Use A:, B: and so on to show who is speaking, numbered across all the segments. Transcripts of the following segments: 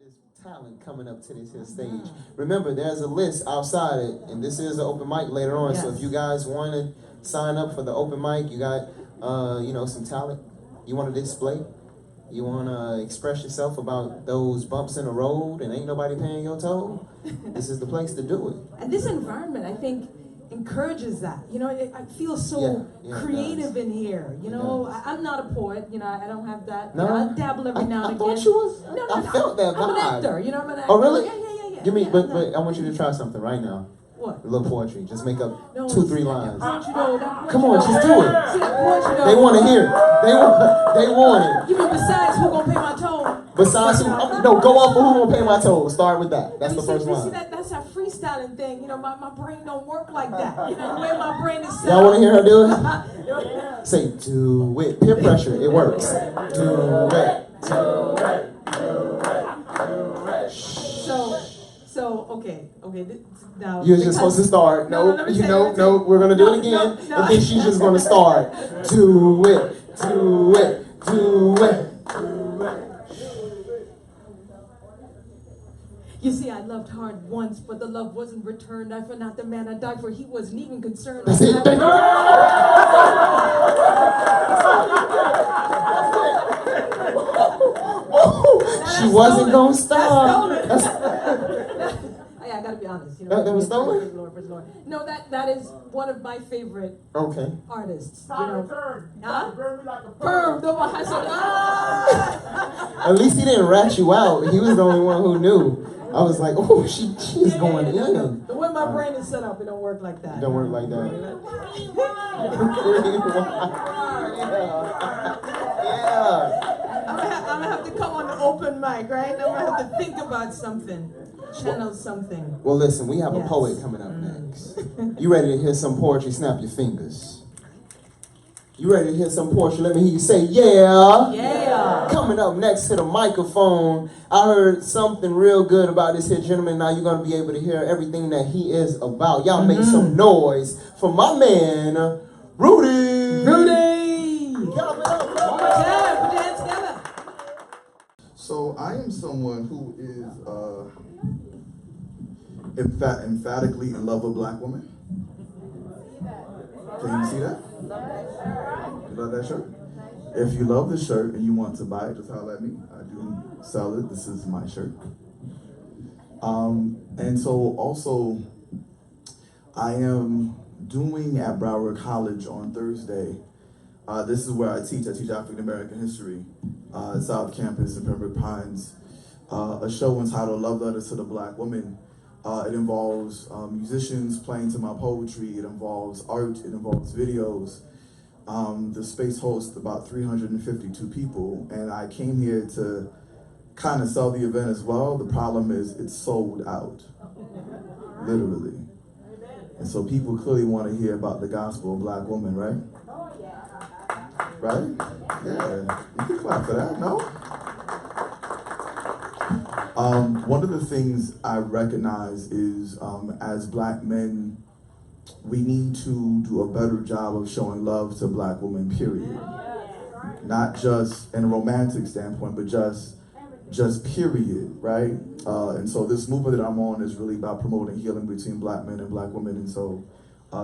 A: this talent coming up to this here stage. Remember, there's a list outside it, and this is an open mic later on. Yes. So if you guys want to sign up for the open mic, you got, some talent you want to display. You want to express yourself about those bumps in the road and ain't nobody paying your toll? This is the place to do it.
B: And this environment, I think, encourages that. You know, I feel so creative in here. You know, I'm not a poet. You know, I don't have that.
A: No,
B: you know, I dabble every now and again.
A: I thought you was.
B: No,
A: I felt that vibe.
B: I'm an actor. You know, I'm an actor.
A: Oh, really?
B: Yeah.
A: Give me, but I want you to try something right now.
B: What?
A: A little poetry. Just make up 2-3 lines.
B: Come
A: on, just do it. They want to hear it. They want it.
B: You mean besides who gonna pay my toll?
A: Besides who? No, go off for who gonna pay my toll. Start with that. That's the first line.
B: See, that's our freestyling thing. You know, my brain don't work like that. You know, the way my brain is set.
A: Y'all want to hear her do it? Say, do it. Peer pressure. It works. Do it. Do it. Do it.
B: So, okay. Now
A: you're just supposed to start. No, we're gonna do it again, and then she's just gonna start. Do it. Do it. Do it.
B: You see, I loved hard once, but the love wasn't returned. I for not the man I died for. He wasn't even concerned.
A: That's it. She wasn't gonna stop.
B: I gotta be honest. You know,
A: that was stolen?
B: Praise the Lord. No, that is one of my favorite artists. You know, Perm.
A: At least he didn't rat you out. He was the only one who knew. I was like, oh, she's going in.
B: The way my brain is set up, it don't work like that.
A: It don't work like that.
B: I'm gonna have to come on the open mic, right? I'm gonna have to think about something. Channel something.
A: Well, listen, we have a poet coming up next. You ready to hear some poetry? Snap your fingers. You ready to hear some poetry? Let me hear you say, yeah.
B: Yeah.
A: Coming up next to the microphone, I heard something real good about this here gentleman. Now you're going to be able to hear everything that he is about. Y'all make some noise for my man, Rudy.
B: Rudy.
A: One more
B: time. Put your hands together.
C: So I am someone who is emphatically in love with black women. Can you see that? You love that shirt? If you love the shirt and you want to buy it, just holler at me. I do sell it. This is my shirt. And so also, I am doing at Broward College on Thursday. This is where I teach. I teach African American history, South Campus in Pembroke Pines. A show entitled Love Letters to the Black Woman. It involves musicians playing to my poetry. It involves art. It involves videos. The space hosts about 352 people, and I came here to kind of sell the event as well. The problem is it's sold out, literally. And so people clearly want to hear about the gospel of black women, right? Right? Yeah, you can clap for that, no? One of the things I recognize is as black men, we need to do a better job of showing love to black women, period. Not just in a romantic standpoint, but just period, right? And so this movement that I'm on is really about promoting healing between black men and black women. And so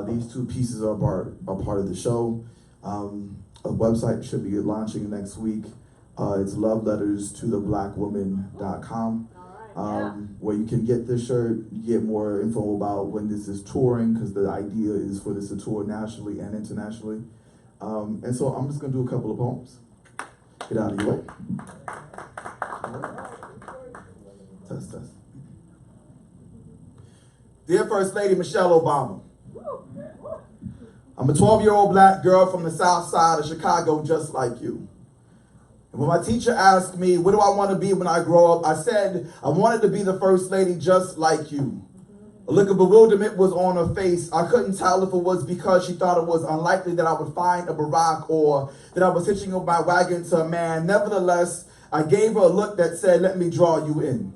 C: these two pieces are part of the show. A website should be launching next week. It's loveletterstotheblackwoman.com, where you can get this shirt, get more info about when this is touring, because the idea is for this to tour nationally and internationally. And so I'm just going to do a couple of poems. Get out of your way. Test. Dear First Lady Michelle Obama, I'm a 12-year-old black girl from the south side of Chicago just like you. And when my teacher asked me, what do I want to be when I grow up, I said, I wanted to be the First Lady just like you. A look of bewilderment was on her face. I couldn't tell if it was because she thought it was unlikely that I would find a Barack or that I was hitching up my wagon to a man. Nevertheless, I gave her a look that said, let me draw you in.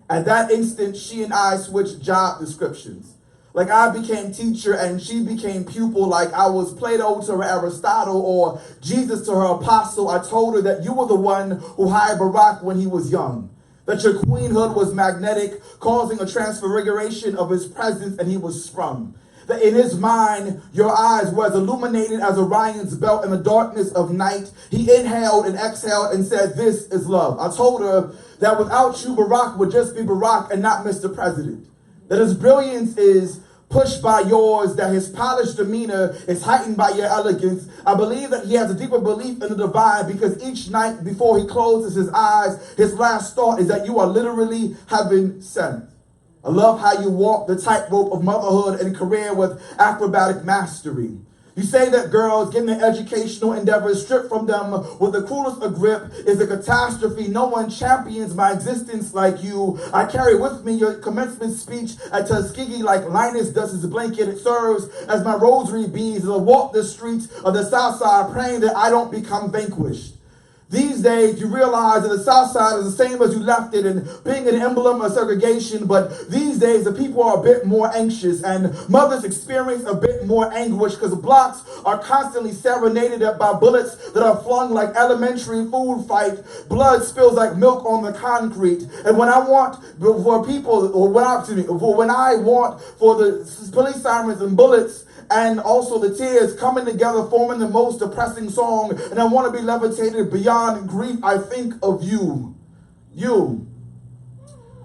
C: At that instant, she and I switched job descriptions. Like I became teacher and she became pupil, like I was Plato to her Aristotle or Jesus to her apostle. I told her that you were the one who hired Barack when he was young. that your queenhood was magnetic, causing a transfiguration of his presence, and he was sprung. That in his mind, your eyes were as illuminated as Orion's belt in the darkness of night. He inhaled and exhaled and said, "This is love." I told her that without you, Barack would just be Barack and not Mr. President. That his brilliance is pushed by yours, that his polished demeanor is heightened by your elegance. I believe that he has a deeper belief in the divine because each night before he closes his eyes, his last thought is that you are literally heaven sent. I love how you walk the tightrope of motherhood and career with acrobatic mastery. You say that girls getting their educational endeavors stripped from them with the cruelest of grip is a catastrophe. No one champions my existence like you. I carry with me your commencement speech at Tuskegee like Linus does his blanket. It serves as my rosary beads as I walk the streets of the South Side praying that I don't become vanquished. These days, you realize that the South Side is the same as you left it and being an emblem of segregation, but these days the people are a bit more anxious and mothers experience a bit more anguish because blocks are constantly serenaded by bullets that are flung like elementary food fight. Blood spills like milk on the concrete. And when I want for people, or when I want for the police sirens and bullets, and also the tears coming together, forming the most depressing song. And I want to be levitated beyond grief. I think of you. You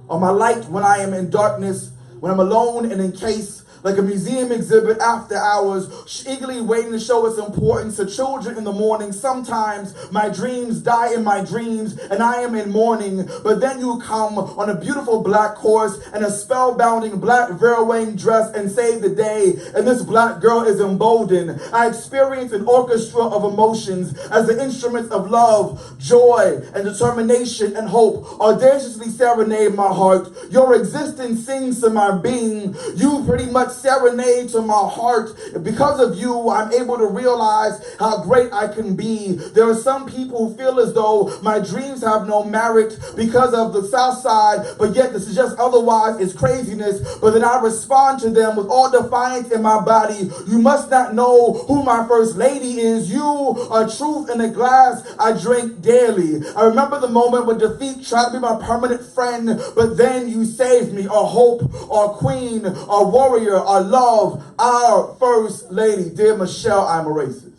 C: are my light when I am in darkness, when I'm alone and encased like a museum exhibit after hours, eagerly waiting to show its importance to children in the morning. Sometimes my dreams die in my dreams and I am in mourning, but then you come on a beautiful black horse and a spellbounding black veil-wearing dress and save the day, and this black girl is emboldened. I experience an orchestra of emotions as the instruments of love, joy, and determination and hope audaciously serenade my heart. Your existence sings to my being. You pretty much serenade to my heart. Because of you, I'm able to realize how great I can be. There are some people who feel as though my dreams have no merit because of the South Side, but yet this is just otherwise it's craziness. But then I respond to them with all defiance in my body. You must not know who my first lady is. You are truth in a glass I drink daily. I remember the moment when defeat tried to be my permanent friend, but then you saved me. Our hope, our queen, our warrior, our love, our first lady. Dear Michelle, I'm a racist.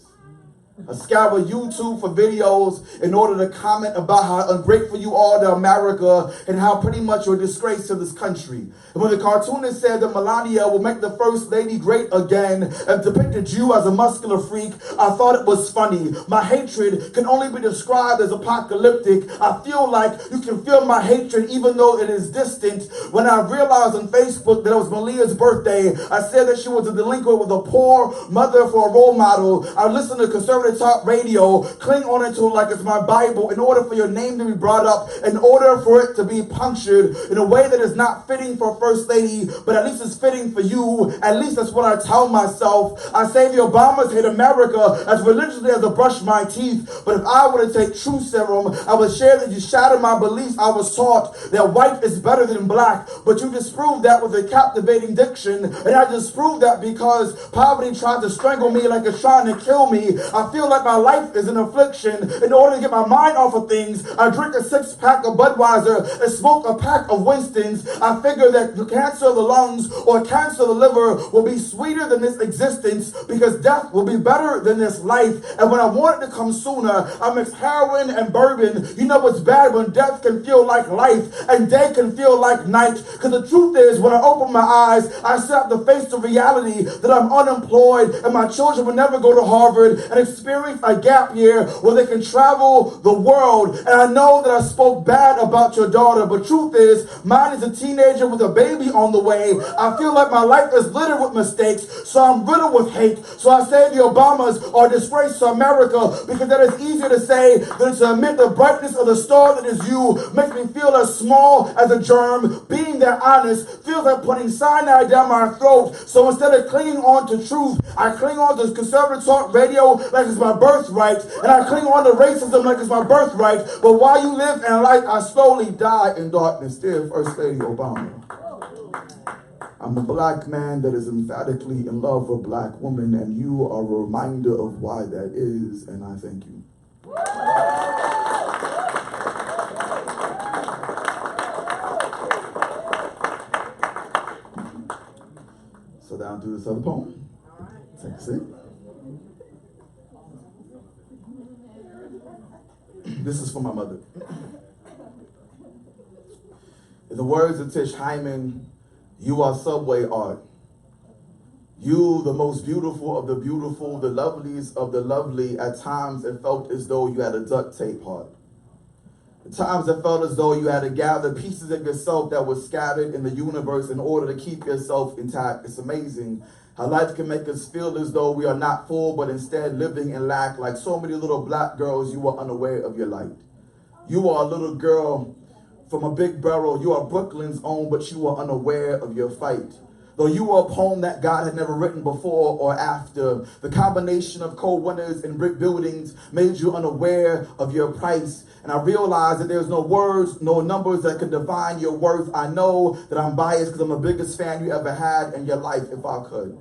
C: I scour YouTube for videos in order to comment about how ungrateful you are to America and how pretty much you're a disgrace to this country. And when the cartoonist said that Melania will make the first lady great again and depicted you as a muscular freak, I thought it was funny. My hatred can only be described as apocalyptic. I feel like you can feel my hatred even though it is distant. When I realized on Facebook that it was Malia's birthday, I said that she was a delinquent with a poor mother for a role model. I listened to conservative talk radio, cling on it to it like it's my Bible in order for your name to be brought up, in order for it to be punctured in a way that is not fitting for First Lady, but at least it's fitting for you. At least that's what I tell myself. I say the Obamas hate America as religiously as I brush my teeth, but if I were to take true serum, I would share that you shatter my beliefs. I was taught that white is better than black, but you disproved that with a captivating diction, and I disproved that because poverty tried to strangle me like it's trying to kill me. I feel like my life is an affliction. In order to get my mind off of things, I drink a 6-pack of Budweiser and smoke a pack of Winston's. I figure that the cancer of the lungs or cancer of the liver will be sweeter than this existence because death will be better than this life. And when I want it to come sooner, I mix heroin and bourbon. You know what's bad when death can feel like life and day can feel like night. Because the truth is, when I open my eyes, I still have to face the reality that I'm unemployed and my children will never go to Harvard and experience a gap year where they can travel the world. And I know that I spoke bad about your daughter, but truth is, mine is a teenager with a baby on the way. I feel like my life is littered with mistakes, so I'm riddled with hate. So I say the Obamas are a disgrace to America because that is easier to say than to admit the brightness of the star that is you makes me feel as small as a germ. Being that honest feels like putting cyanide down my throat. So instead of clinging on to truth, I cling on to conservative talk radio like it's my birthright, and I cling on to racism like it's my birthright. But while you live in light, I slowly die in darkness. Dear First Lady Obama, I'm a black man that is emphatically in love with a black woman, and you are a reminder of why that is, and I thank you. down through this other poem. Take a seat. This is for my mother. In the words of Tish Hyman, you are subway art. You, the most beautiful of the beautiful, the loveliest of the lovely. At times it felt as though you had a duct tape heart. At times it felt as though you had to gather pieces of yourself that were scattered in the universe in order to keep yourself intact. It's amazing how life can make us feel as though we are not full, but instead living in lack. Like so many little black girls, you were unaware of your light. You are a little girl from a big borough. You are Brooklyn's own, but you were unaware of your fight. Though you were a poem that God had never written before or after, the combination of cold winters and brick buildings made you unaware of your price. And I realized that there's no words, no numbers that can define your worth. I know that I'm biased because I'm the biggest fan you ever had in your life, if I could.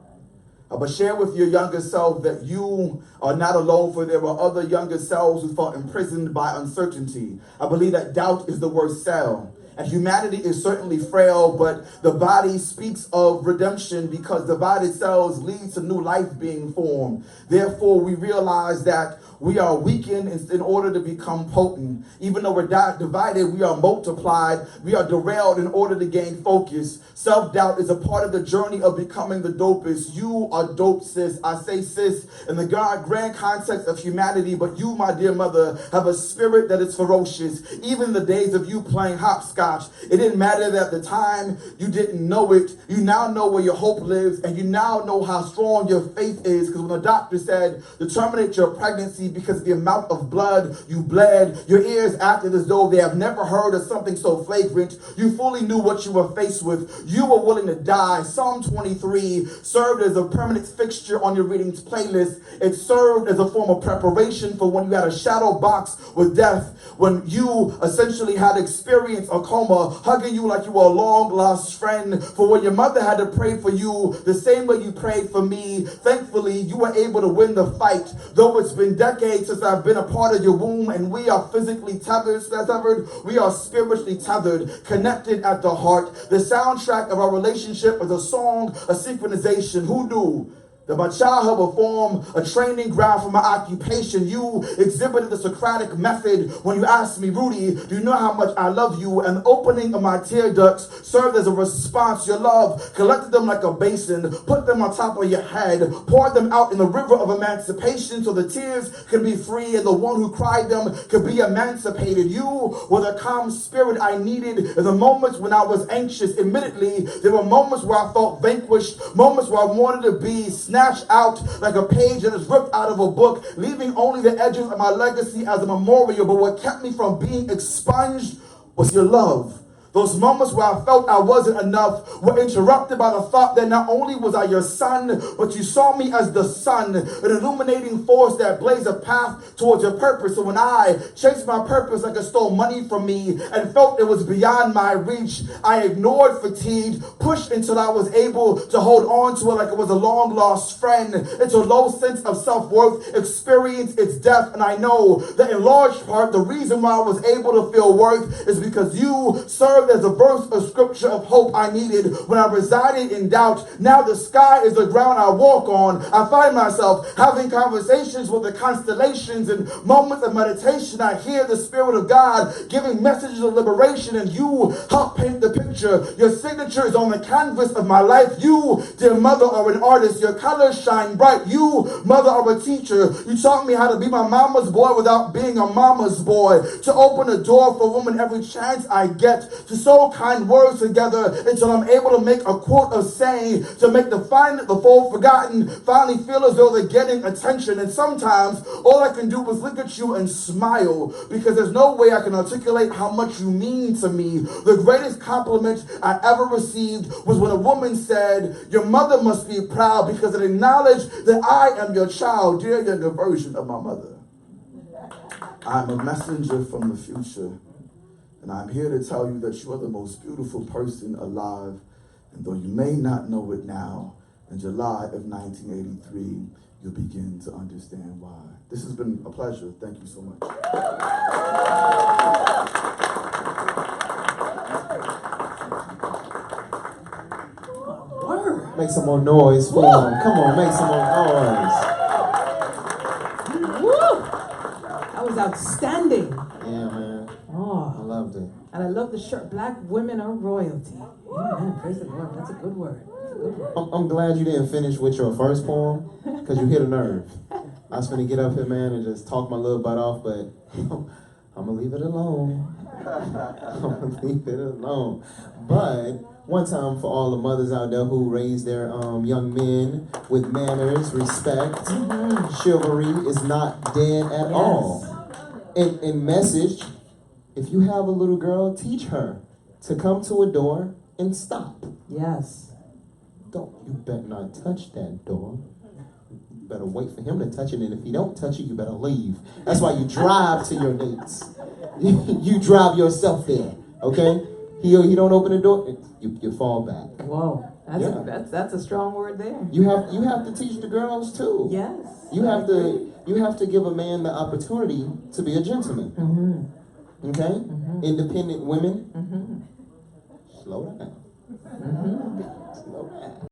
C: But share with your younger self that you are not alone, for there were other younger selves who felt imprisoned by uncertainty. I believe that doubt is the worst cell. And humanity is certainly frail, but the body speaks of redemption because divided cells lead to new life being formed. Therefore, we realize that we are weakened in order to become potent. Even though we're divided, we are multiplied. We are derailed in order to gain focus. Self-doubt is a part of the journey of becoming the dopest. You are dope, sis. I say sis in the grand context of humanity, but you, my dear mother, have a spirit that is ferocious. Even the days of you playing hopscotch, it didn't matter that at the time you didn't know it. You now know where your hope lives, and you now know how strong your faith is, because when the doctor said to terminate your pregnancy because of the amount of blood you bled, your ears acted as though they have never heard of something so flagrant. You fully knew what you were faced with. You were willing to die. Psalm 23 served as a permanent fixture on your readings playlist. It served as a form of preparation for when you had a shadow box with death, when you essentially had experienced a coma, hugging you like you were a long lost friend, for when your mother had to pray for you the same way you prayed for me. Thankfully, you were able to win the fight. Though it's been decades since I've been a part of your womb, and we are physically tethered, we are spiritually tethered, connected at the heart. The soundtrack of our relationship is a song, a synchronization. Who knew that my childhood would form a training ground for my occupation? You exhibited the Socratic method when you asked me, Rudy, do you know how much I love you? And the opening of my tear ducts served as a response. Your love collected them like a basin, put them on top of your head, poured them out in the river of emancipation so the tears could be free and the one who cried them could be emancipated. You were the calm spirit I needed in the moments when I was anxious. Admittedly, there were moments where I felt vanquished, moments where I wanted to be snatched out like a page that is ripped out of a book, leaving only the edges of my legacy as a memorial. But what kept me from being expunged was your love. Those moments where I felt I wasn't enough were interrupted by the thought that not only was I your son, but you saw me as the sun, an illuminating force that blazed a path towards your purpose. So when I chased my purpose like it stole money from me and felt it was beyond my reach, I ignored fatigue, pushed until I was able to hold on to it like it was a long lost friend, until a low sense of self-worth experienced its death. And I know that in large part, the reason why I was able to feel worth is because you served as a verse of scripture of hope I needed when I resided in doubt. Now the sky is the ground I walk on. I find myself having conversations with the constellations, and moments of meditation I hear the Spirit of God giving messages of liberation, and you help paint the picture. Your signature is on the canvas of my life. You, dear mother, are an artist. Your colors shine bright. You, mother, are a teacher. You taught me how to be my mama's boy without being a mama's boy, to open a door for a woman every chance I get, to sow kind words together until I'm able to make a quote of saying, to make the full forgotten finally feel as though they're getting attention. And sometimes all I can do is look at you and smile, because there's no way I can articulate how much you mean to me. The greatest compliment I ever received was when a woman said, your mother must be proud because it acknowledged that I am your child. Dear younger version of my mother, I'm a messenger from the future. And I'm here to tell you that you are the most beautiful person alive. And though you may not know it now, in July of 1983, you'll begin to understand why. This has been a pleasure. Thank you so much.
B: Word.
A: Make some more noise for him. Come on, make some more noise.
B: Woo! That was outstanding.
A: Yeah, man. I
B: Oh,
A: loved it.
B: and I love the shirt. Black women are royalty. Amen. Praise the Lord. That's a good word. That's a good word.
A: I'm glad you didn't finish with your first poem, because you hit a nerve. I was gonna get up here, man, and just talk my little butt off, but I'm gonna leave it alone. I'm gonna leave it alone. But one time for all the mothers out there who raise their young men with manners, respect, chivalry is not dead at all. And message, if you have a little girl, teach her to come to a door and stop.
B: Yes.
A: You better not touch that door. You better wait for him to touch it, and if he don't touch it, you better leave. That's why you drive to your dates. You drive yourself there, okay? He don't open the door, you fall back.
B: Whoa. That's a strong word there.
A: You have to teach the girls too.
B: Yes.
A: You have to give a man the opportunity to be a gentleman. Okay? Independent women. Slow down. Slow down.